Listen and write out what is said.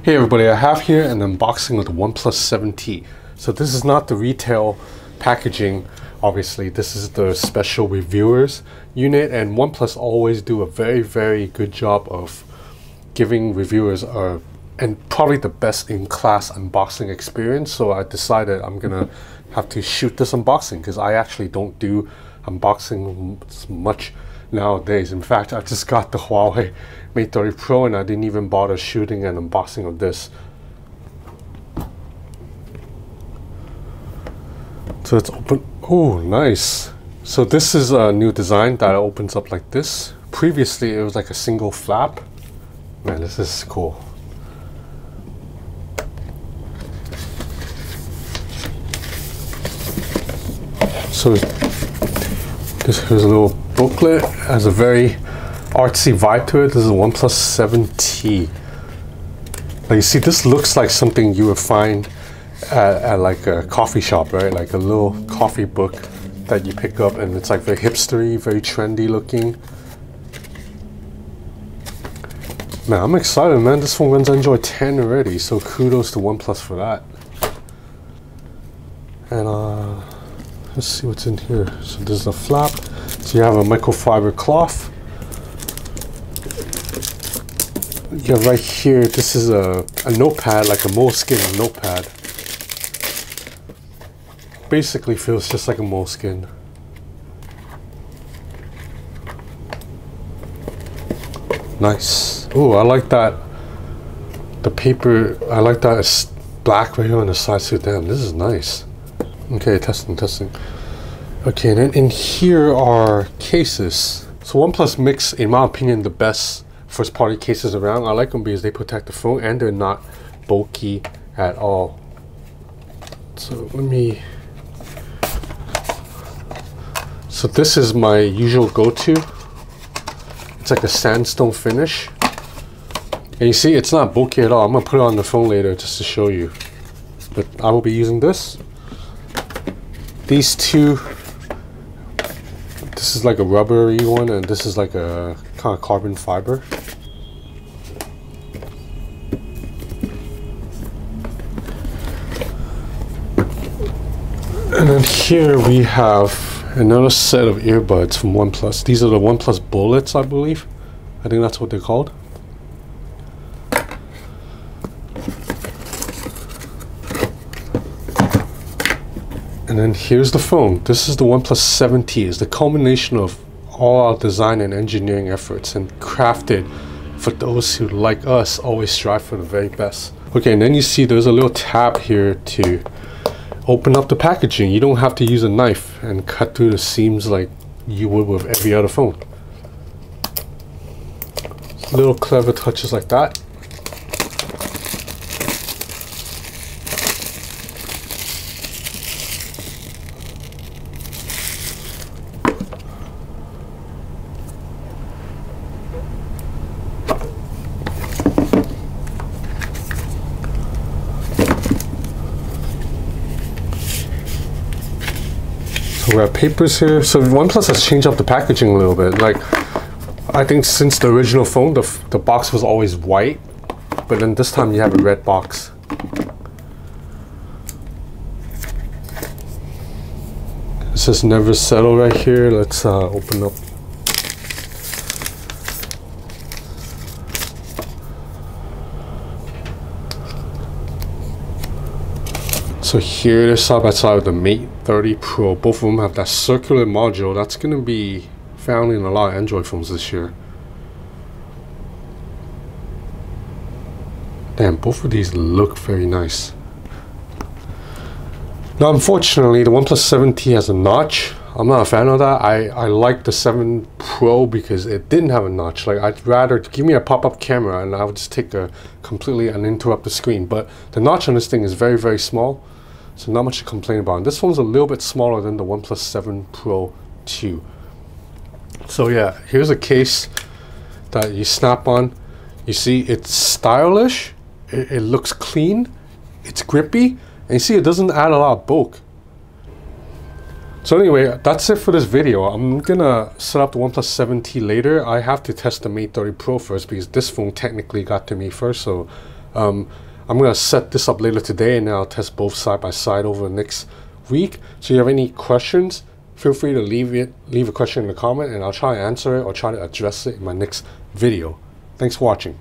Hey everybody, I have here an unboxing of the OnePlus 7T. So this is not the retail packaging, obviously. This is the special reviewers unit, and OnePlus always do a very good job of giving reviewers and probably the best in class unboxing experience. So I decided I'm gonna have to shoot this unboxing because I actually don't do unboxing much nowadays. In fact, I just got the Huawei Mate 30 Pro and I didn't even bother shooting an unboxing of this. So it's open. Oh, nice. So this is a new design that opens up like this. Previously it was like a single flap. Man, this is cool. So here's a little booklet. It has a very artsy vibe to it. This is a OnePlus 7T. Like, you see, this looks like something you would find at like a coffee shop, right? Like a little coffee book that you pick up, and it's like very hipstery, very trendy looking. Man, I'm excited, man. This phone runs Android 10 already, so kudos to OnePlus for that. And let's see what's in here. So there's a flap. So you have a microfiber cloth. You have right here, this is a notepad, like a moleskin notepad. Basically feels just like a moleskin. Nice. Oh, I like that. The paper, I like that it's black right here on the side. So damn, this is nice. Okay, testing. Okay, and then in here are cases. So OnePlus makes, in my opinion, the best first party cases around. I like them because they protect the phone and they're not bulky at all. So so this is my usual go-to. It's like a sandstone finish. And you see, it's not bulky at all. I'm gonna put it on the phone later just to show you. But I will be using this. These two, this is like a rubbery one, and this is like a kind of carbon fiber. And then here we have another set of earbuds from OnePlus. These are the OnePlus Bullets, I believe. I think that's what they're called. And then here's the phone. This is the OnePlus 7T. It's the culmination of all our design and engineering efforts and crafted for those who, like us, always strive for the very best. Okay, and then you see there's a little tab here to open up the packaging. You don't have to use a knife and cut through the seams like you would with every other phone. Little clever touches like that. We have papers here. So OnePlus has changed up the packaging a little bit. Like, I think since the original phone, the box was always white, but then this time you have a red box. It says never settle right here. Let's open up. So here they're side by side with the Mate 30 Pro. Both of them have that circular module. That's going to be found in a lot of Android phones this year. Damn, both of these look very nice. Now, unfortunately, the OnePlus 7T has a notch. I'm not a fan of that. I like the 7 Pro because it didn't have a notch. Like, I'd rather give me a pop-up camera and I would just take a completely uninterrupted screen. But the notch on this thing is very small. So not much to complain about. And this one's a little bit smaller than the OnePlus 7 Pro 2. So yeah, here's a case that you snap on. You see, it's stylish. It looks clean. It's grippy. And you see, it doesn't add a lot of bulk. So anyway, that's it for this video. I'm gonna set up the OnePlus 7T later. I have to test the Mate 30 Pro first because this phone technically got to me first, so I'm gonna set this up later today, and then I'll test both side by side over the next week. So if you have any questions, feel free to leave a question in the comment, and I'll try to answer it or try to address it in my next video. Thanks for watching.